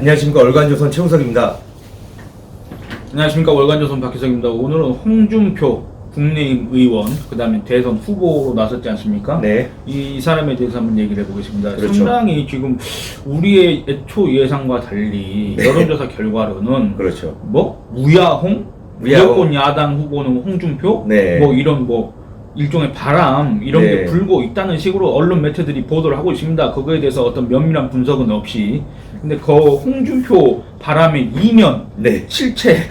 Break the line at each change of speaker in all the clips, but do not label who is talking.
안녕하십니까. 월간조선 최우석입니다.
안녕하십니까. 월간조선 박희석입니다. 오늘은 홍준표 국내임 의원, 그 다음에 대선 후보로 나섰지 않습니까?
네.
이 사람에 대해서 한번 얘기를 해보겠습니다.
그렇죠.
상당히 지금 우리의 애초 예상과 달리
네.
여론조사 결과로는
그렇죠.
뭐 무야홍, 무조건 야당 후보는 홍준표,
네.
뭐 이런 뭐 일종의 바람 이런
네.
게 불고 있다는 식으로 언론 매체들이 보도를 하고 있습니다. 그거에 대해서 어떤 면밀한 분석은 없이. 근데 그 홍준표 바람의 이면,
네.
실체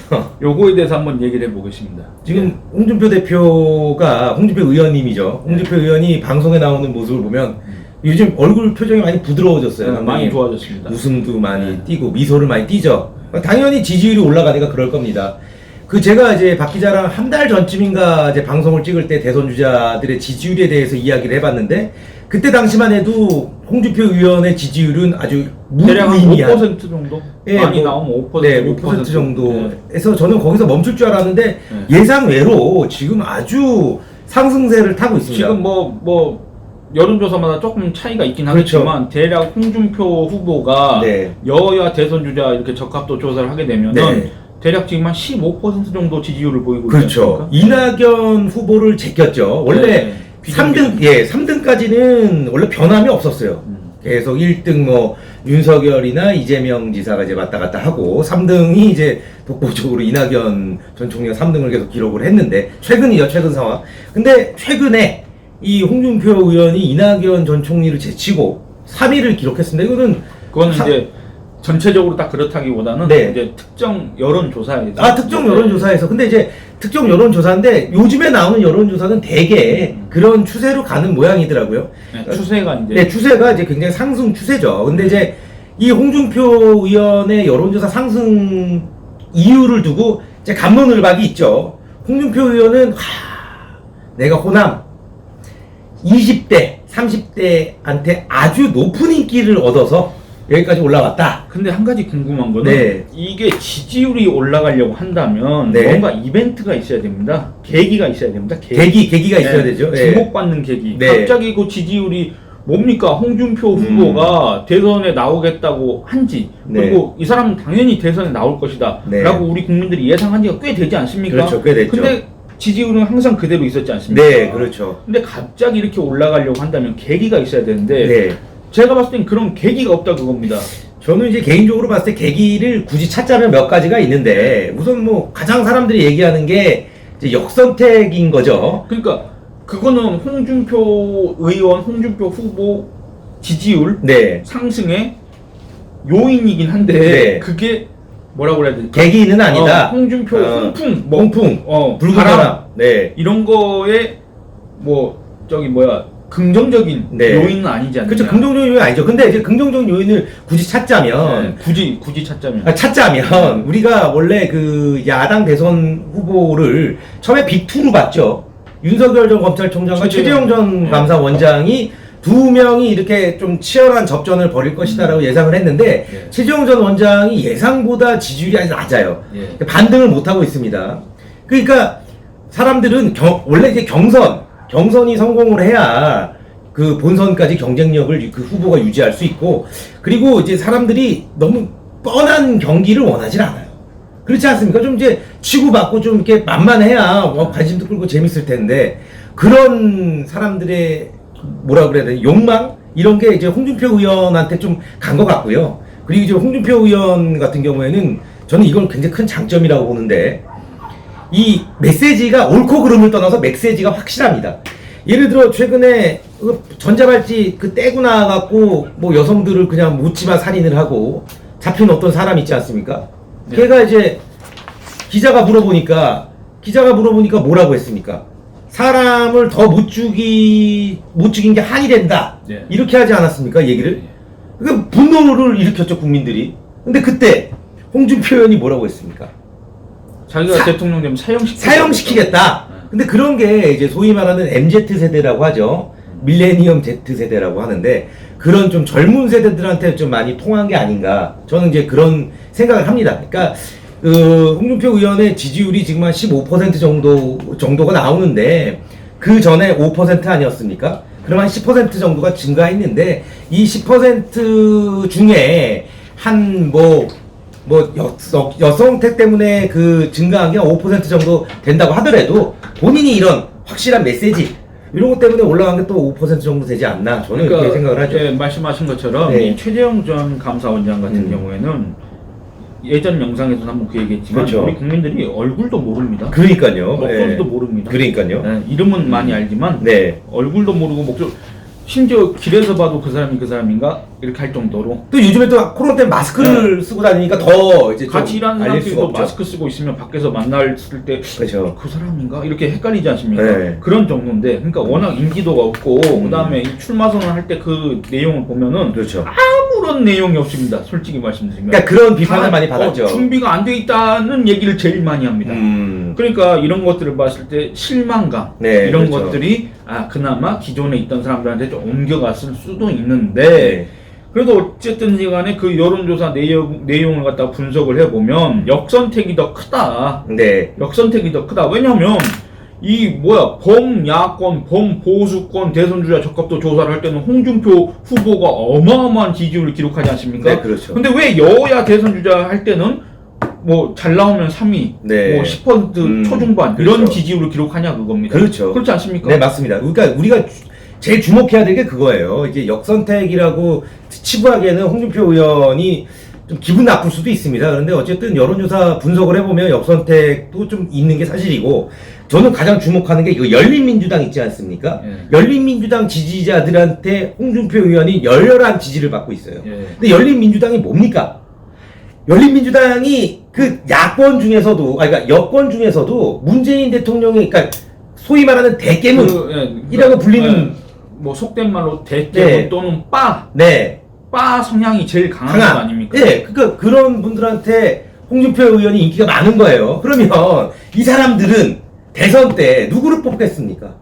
요거에 대해서 한번 얘기를 해보겠습니다.
지금 홍준표 대표가 홍준표 의원님이죠. 홍준표 의원이 방송에 나오는 모습을 보면 요즘 얼굴 표정이 많이 부드러워졌어요.
많이 좋아졌습니다.
웃음도 많이 띄고 미소를 많이 띄죠. 당연히 지지율이 올라가니까 그럴 겁니다. 제가 이제 박 기자랑 한 달 전쯤인가 이제 방송을 찍을 때 대선 주자들의 지지율에 대해서 이야기를 해봤는데 그때 당시만 해도 홍준표 의원의 지지율은 아주
대략 한
무의미한
5% 정도?
예,
많이
뭐,
나오면 5%,
네, 5% 정도에서
네.
저는 거기서 멈출 줄 알았는데 예상 외로 지금 아주 상승세를 타고 있습니다.
지금 뭐 여론조사마다 조금 차이가 있긴
그렇죠.
하겠지만 대략 홍준표 후보가
네.
여야 대선 주자 이렇게 적합도 조사를 하게 되면은
네.
대략 지금 한 15% 정도 지지율을 보이고
그렇죠.
있지 않습니까?
이낙연 후보를 제꼈죠. 원래
네,
3등, 3등까지는 원래 변함이 없었어요. 계속 1등 윤석열이나 이재명 지사가 이제 왔다 갔다 하고 3등이 이제 독보적으로 이낙연 전 총리가 3등을 계속 기록을 했는데 최근이죠, 최근 상황. 근데 최근에 이 홍준표 의원이 이낙연 전 총리를 제치고 3위를 기록했습니다.
그거는 이제 전체적으로 딱 그렇다기보다는
네.
이제 특정 여론조사에서
특정 여론조사에서. 근데 이제 특정 여론조사인데 요즘에 나오는 여론조사는 대개 그런 추세로 가는 모양이더라고요.
네, 추세가 이제
네, 추세가 이제 굉장히 상승 추세죠. 근데 이제 이 홍준표 의원의 여론조사 상승 이유를 두고 이제 갑론을박이 있죠. 홍준표 의원은 내가 호남 20대, 30대한테 아주 높은 인기를 얻어서 여기까지 올라왔다.
근데 한 가지 궁금한 거는
네.
이게 지지율이 올라가려고 한다면
네.
뭔가 이벤트가 있어야 됩니다. 계기가 있어야 됩니다.
계기가 있어야
네.
되죠. 네.
주목받는 계기.
네.
갑자기 그 지지율이 뭡니까? 홍준표 후보가 대선에 나오겠다고 한지 그리고 이 사람은 당연히 대선에 나올 것이다
네.
라고 우리 국민들이 예상한 지가 꽤 되지 않습니까?
그렇죠. 꽤 됐죠.
근데 지지율은 항상 그대로 있었지 않습니까?
네, 그렇죠.
근데 갑자기 이렇게 올라가려고 한다면 계기가 있어야 되는데
네.
제가 봤을 땐 그런 계기가 없다 그겁니다.
저는 이제 개인적으로 봤을 때 계기를 굳이 찾자면 몇 가지가 있는데 우선 뭐 가장 사람들이 얘기하는 게 이제 역선택인 거죠.
그러니까 그거는 홍준표 의원, 홍준표 후보 지지율
네.
상승의 요인이긴 한데
네.
그게 뭐라고 그래야 될까?
계기는 아니다.
홍준표 홍풍, 뭐,
홍풍, 붉은
바람,
바람. 네.
이런 거에 뭐 긍정적인
네.
요인은 아니지 않느냐.
그렇죠. 긍정적인 요인 아니죠. 근데 이제 긍정적인 요인을 굳이 찾자면
굳이 찾자면
우리가 원래 그 야당 대선 후보를 처음에 빅2로 봤죠. 윤석열 전 검찰총장과 최재형 전 감사원장이 두 명이 이렇게 좀 치열한 접전을 벌일 것이다라고 예상을 했는데 최재형 전 원장이 예상보다 지지율이 아주 낮아요. 반등을 못하고 있습니다. 그러니까 사람들은 원래 이제 경선이 성공을 해야 그 본선까지 경쟁력을 그 후보가 유지할 수 있고, 그리고 이제 사람들이 너무 뻔한 경기를 원하지 않아요. 그렇지 않습니까? 좀 이제 치고받고 좀 이렇게 만만해야 관심도 끌고 재밌을 텐데, 그런 사람들의 뭐라 그래야 되나, 욕망? 이런 게 이제 홍준표 의원한테 좀 간 것 같고요. 그리고 이제 홍준표 의원 같은 경우에는 저는 이건 굉장히 큰 장점이라고 보는데, 이 메시지가 옳고 그름을 떠나서 메시지가 확실합니다. 예를 들어 최근에 전자발찌 떼고 나와갖고 뭐 여성들을 그냥 묻지마 살인을 하고 잡힌 어떤 사람 있지 않습니까?
네.
걔가 이제 기자가 물어보니까 뭐라고 했습니까? 사람을 더 못 죽인 게 한이 된다.
네.
이렇게 하지 않았습니까? 얘기를. 그 분노를 일으켰죠, 국민들이. 근데 그때 홍준표 의원이 뭐라고 했습니까?
자기가 대통령 되면
사형시키겠다. 근데 그런 게 이제 소위 말하는 MZ세대라고 하죠. 밀레니엄 Z세대라고 하는데 그런 좀 젊은 세대들한테 좀 많이 통한 게 아닌가. 저는 이제 그런 생각을 합니다. 그러니까 홍준표 의원의 지지율이 지금 한 15% 정도가 나오는데 그 전에 5% 아니었습니까? 그럼 한 10% 정도가 증가했는데 이 10% 중에 여성택 때문에 그 증가한 게 5% 정도 된다고 하더라도 본인이 이런 확실한 메시지 이런 것 때문에 올라간 게 또 5% 정도 되지 않나 저는 그렇게 생각을 하죠.
예, 말씀하신 것처럼
네.
이 최재형 전 감사원장 같은
음.
경우에는 예전 영상에서도 한번 그 얘기했지만
그렇죠.
우리 국민들이 얼굴도 모릅니다.
그러니까요.
목소리도
예.
모릅니다.
그러니까요.
예, 이름은 많이 알지만
네.
얼굴도 모르고 목소리 심지어 길에서 봐도 그 사람이 그 사람인가 이렇게 할 정도로
또 요즘에 또 코로나 때문에 마스크를 쓰고 다니니까 더 이제 좀
같이 일하는
알릴
사람들도
수가 없죠.
마스크 쓰고 있으면 밖에서 만났을 때
그렇죠.
그 사람인가 이렇게 헷갈리지 않습니까?
네.
그런 정도인데 그러니까 워낙 인기도가 없고 그다음에 이 출마 선언할 때 그 내용을 보면은
그렇죠.
아무런 내용이 없습니다. 솔직히 말씀드리면
그러니까 그런 비판을
다,
많이 받았죠.
준비가 안 돼 있다는 얘기를 제일 많이 합니다. 그러니까 이런 것들을 봤을 때 실망감
네,
이런
그렇죠.
것들이 그나마 기존에 있던 사람들한테 좀 옮겨갔을 수도 있는데
네.
그래도 어쨌든 간에 그 여론조사 내용을 갖다 분석을 해보면 역선택이 더 크다.
네.
역선택이 더 크다. 왜냐면 범야권, 범보수권 대선주자 적합도 조사를 할 때는 홍준표 후보가 어마어마한 지지율을 기록하지 않습니까?
네, 그렇죠.
근데 왜 여야 대선주자 할 때는 뭐 잘 나오면 3위,
네.
뭐 10% 초중반
그렇죠.
이런 지지율을 기록하냐 그겁니다.
그렇죠.
그렇지 않습니까?
네, 맞습니다. 그러니까 우리가 제일 주목해야 될 게 그거예요. 이제 역선택이라고 치부하기에는 홍준표 의원이 좀 기분 나쁠 수도 있습니다. 그런데 어쨌든 여론조사 분석을 해보면 역선택도 좀 있는 게 사실이고, 저는 가장 주목하는 게 이거 열린민주당 있지 않습니까? 열린민주당 지지자들한테 홍준표 의원이 열렬한 지지를 받고 있어요. 근데 열린민주당이 뭡니까? 열린민주당이 그 야권 중에서도, 그러니까 여권 중에서도 문재인 대통령이, 그러니까 소위 말하는 대깨문이라고 불리는,
뭐 속된 말로 대깨문
네.
또는 빠 성향이 제일 강한 거 아닙니까?
네, 그러니까 그런 분들한테 홍준표 의원이 인기가 많은 거예요. 그러면 이 사람들은 대선 때 누구를 뽑겠습니까?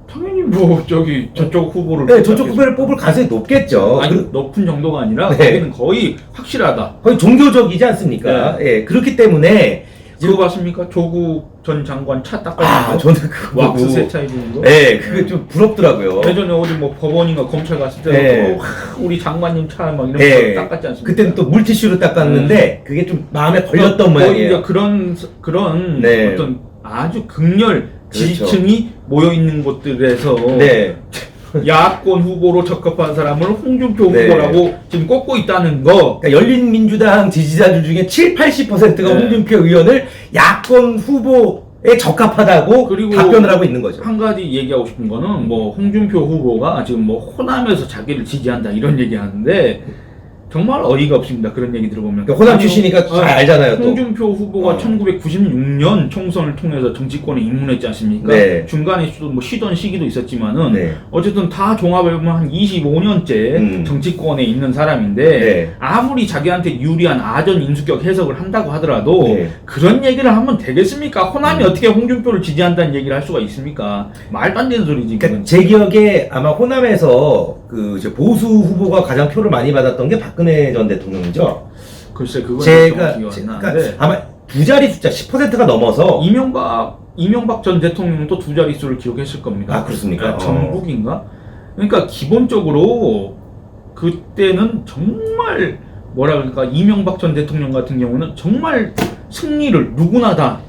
당연히 뭐 저쪽 후보를
네, 저쪽 후보를 뽑을 가능성이 높겠죠.
아니 높은 정도가 아니라
네.
거기는 거의 확실하다.
거의 종교적이지 않습니까? 예, 그렇기 때문에
그거 봤습니까? 조국 전 장관 차 닦아주는 거?
저는 그거
왁스
보고
세차 해주는 거?
네, 그게 좀 부럽더라고요.
예전에 어디 뭐 법원인가 검찰 갔을 때
네.
우리 장관님 차 막 이런
네,
거 닦았지 않습니까?
그때는 또 물티슈로 닦았는데 그게 좀 마음에 걸렸던
거의
모양이에요.
이제 그런
네.
어떤 아주 극렬
그렇죠.
지지층이 모여 있는 곳들에서
네.
야권 후보로 적합한 사람을 홍준표
네.
후보라고 지금 꼽고 있다는 거.
그러니까 열린민주당 지지자들 중에 70-80%가
네.
홍준표 의원을 야권 후보에 적합하다고
그리고
답변을 하고 있는 거죠.
한 가지 얘기하고 싶은 거는 뭐 홍준표 후보가 지금 뭐 호남에서 자기를 지지한다 이런 얘기하는데 정말 어이가 없습니다. 그런 얘기 들어보면.
그러니까 호남 출신이니까 잘 알잖아요. 또.
홍준표 후보가 1996년 총선을 통해서 정치권에 입문했지 않습니까?
네.
중간에 뭐 쉬던 시기도 있었지만은
네.
어쨌든 다 종합해보면 한 25년째 정치권에 있는 사람인데
네.
아무리 자기한테 유리한 아전 인수격 해석을 한다고 하더라도
네.
그런 얘기를 하면 되겠습니까? 호남이 어떻게 홍준표를 지지한다는 얘기를 할 수가 있습니까? 말도 안 되는 소리지.
그러니까 제 기억에 아마 호남에서 그 이제 보수 후보가 가장 표를 많이 받았던 게 박근혜 전 대통령이죠.
글쎄 그건
제가
기억 안 나는데
그러니까 아마 두 자리 숫자 10%가 넘어서
이명박 전 대통령도 두 자릿수를 기록했을 겁니다.
아, 그렇습니까?
전북인가? 그러니까 기본적으로 그때는 정말 뭐라 그럴까 이명박 전 대통령 같은 경우는 정말 승리를 누구나 다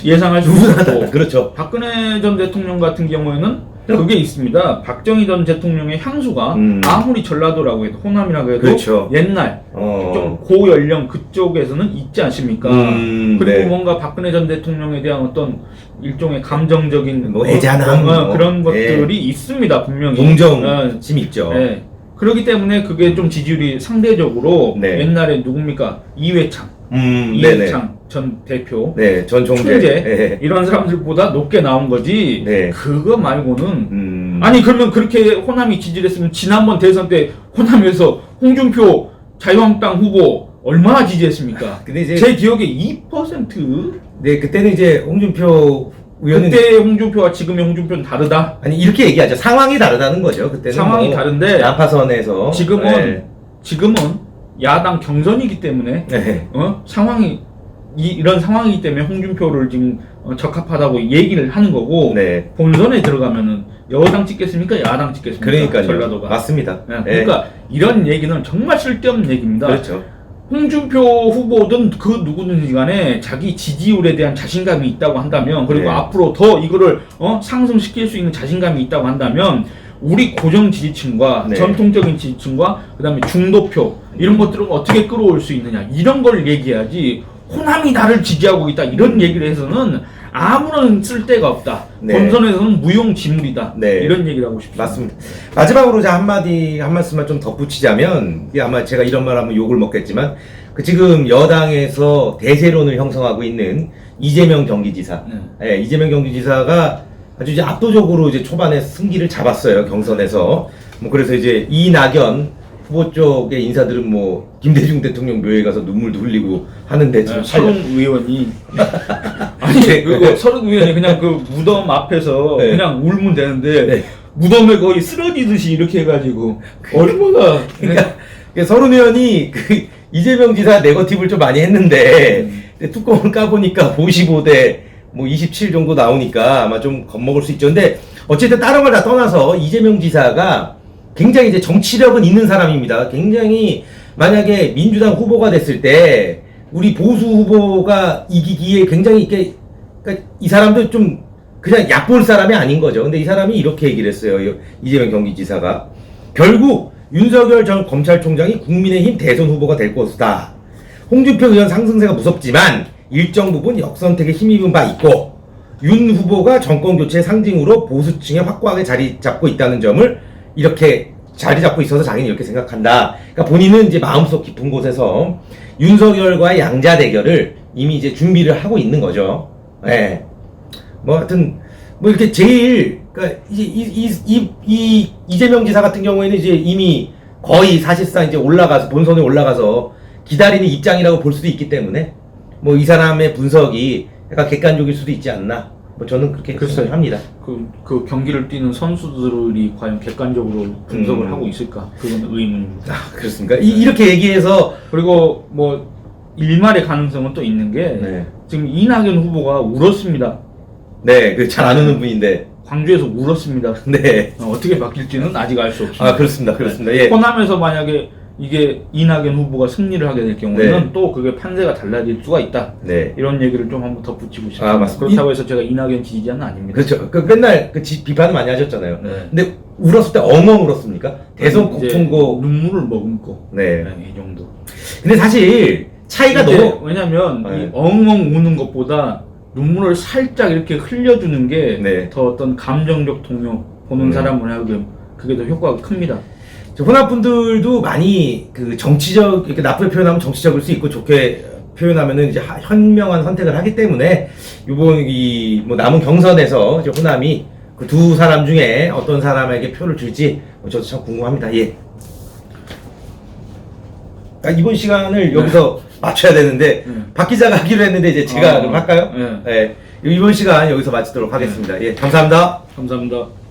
예상할 수 있고
그렇죠.
박근혜 전 대통령 같은 경우에는 그게 있습니다. 박정희 전 대통령의 향수가 아무리 전라도라고 해도 호남이라고 해도
그렇죠.
옛날 좀 고연령 그쪽에서는 있지 않습니까? 그리고
네.
뭔가 박근혜 전 대통령에 대한 어떤 일종의 감정적인
뭐 애잔함
그런
뭐,
것들이 있습니다. 분명히
동정심 있죠.
네. 그렇기 때문에 그게 좀 지지율이 상대적으로
네.
옛날에 누굽니까? 이회창
네네.
전 대표,
네, 전 총재
총재 이런 사람들보다 높게 나온 거지.
네.
그거 말고는 아니 그러면 그렇게 호남이 지지를 했으면 지난번 대선 때 호남에서 홍준표 자유한국당 후보 얼마나 지지했습니까?
근데 이제
제 기억에 2%?
네, 그때는 이제 홍준표 의원은
그때 홍준표와 지금의 홍준표는 다르다.
아니 이렇게 얘기하죠. 상황이 다르다는 거죠. 그때는
상황이
뭐
다른데
난파선에서
지금은 야당 경선이기 때문에
네.
상황이 이런 상황이기 때문에 홍준표를 지금 적합하다고 얘기를 하는 거고
네.
본선에 들어가면은 여당 찍겠습니까? 야당 찍겠습니까?
그러니까요.
전라도가
맞습니다.
그러니까 이런 얘기는 정말 쓸데없는 얘기입니다.
그렇죠.
홍준표 후보든 그 누구든지 간에 자기 지지율에 대한 자신감이 있다고 한다면, 그리고
네.
앞으로 더 이거를 상승시킬 수 있는 자신감이 있다고 한다면, 우리 고정 지지층과
네.
전통적인 지지층과 그다음에 중도표 이런 것들을 어떻게 끌어올 수 있느냐, 이런 걸 얘기해야지 호남이 나를 지지하고 있다 이런 얘기를 해서는 아무런 쓸데가 없다.
네.
본선에서는 무용지물이다.
네.
이런 얘기를 하고 싶습니다.
맞습니다. 마지막으로 한 말씀만 좀 덧붙이자면, 이게 아마 제가 이런 말 하면 욕을 먹겠지만, 그 지금 여당에서 대세론을 형성하고 있는 이재명 경기지사. 예, 이재명 경기지사가 아주 이제 압도적으로 이제 초반에 승기를 잡았어요, 경선에서. 뭐 그래서 이제 이낙연 후보 쪽의 인사들은 뭐 김대중 대통령 묘에 가서 눈물도 흘리고 하는데 지금
서른 의원이 아니 그리고 서른 의원이 그냥 그 무덤 앞에서
네.
그냥 울면 되는데
네.
무덤에 거의 쓰러지듯이 이렇게 해가지고 얼마나
그러니까 서른 의원이 그 이재명 지사 네거티브를 좀 많이 했는데 뚜껑을 까보니까 55대 뭐 27 정도 나오니까 아마 좀 겁먹을 수 있죠. 근데 어쨌든 다른 걸 다 떠나서 이재명 지사가 굉장히 이제 정치력은 있는 사람입니다. 굉장히 만약에 민주당 후보가 됐을 때 우리 보수 후보가 이기기에 굉장히 이렇게, 그러니까 이 사람도 좀 그냥 약볼 사람이 아닌 거죠. 근데 이 사람이 이렇게 얘기를 했어요. 이재명 경기지사가 결국 윤석열 전 검찰총장이 국민의힘 대선 후보가 될 것이다. 홍준표 의원 상승세가 무섭지만 일정 부분 역선택에 힘입은 바 있고 윤 후보가 정권 교체의 상징으로 보수층에 확고하게 자리 잡고 있다는 점을 이렇게 자리 잡고 있어서 자기는 이렇게 생각한다. 그러니까 본인은 이제 마음속 깊은 곳에서 윤석열과의 양자 대결을 이미 이제 준비를 하고 있는 거죠. 예. 뭐 하여튼 뭐 이렇게 제일 그러니까 이제 이재명 지사 같은 경우에는 이제 이미 거의 사실상 이제 올라가서 본선에 올라가서 기다리는 입장이라고 볼 수도 있기 때문에 뭐 이 사람의 분석이 약간 객관적일 수도 있지 않나. 뭐 저는 그렇게 합니다.
그 경기를 뛰는 선수들이 과연 객관적으로 분석을 하고 있을까? 그건 의문입니다.
아, 그렇습니까? 이렇게 얘기해서
그리고 뭐 일말의 가능성은 또 있는 게
네.
지금 이낙연 후보가 울었습니다.
네, 그 잘 안 우는 분인데.
광주에서 울었습니다.
네.
어떻게 바뀔지는 아직 알 수 없습니다.
아, 그렇습니다. 그렇습니다. 예.
호남에서 만약에 이게 이낙연 후보가 승리를 하게 될 경우에는
네.
또 그게 판세가 달라질 수가 있다.
네.
이런 얘기를 좀 한번 덧붙이고 싶습니다.
아, 맞습니다.
그렇다고 해서 제가 이낙연 지지자는 아닙니다.
그렇죠. 그 맨날 비판 많이 하셨잖아요.
네.
근데 울었을 때 엉엉 울었습니까? 대선
이제
고통고.
눈물을 머금고
네.
이 정도.
근데 사실 차이가
이제
너무
왜냐면
네.
이 엉엉 우는 것보다 눈물을 살짝 이렇게 흘려주는 게
네.
더 어떤 감정적 동요 보는 사람을 하면 그게 더 효과가 큽니다.
호남 분들도 많이 그 정치적 이렇게 나쁘게 표현하면 정치적일 수 있고 좋게 표현하면은 이제 현명한 선택을 하기 때문에 이번 이 뭐 남은 경선에서 이제 호남이 그 두 사람 중에 어떤 사람에게 표를 줄지 저도 참 궁금합니다. 예. 이번 시간을 여기서 맞춰야 되는데 박 기자가 하기로 했는데 이제 제가 그럼 할까요?
네.
네. 이번 시간 여기서 마치도록 하겠습니다. 예, 감사합니다.
감사합니다.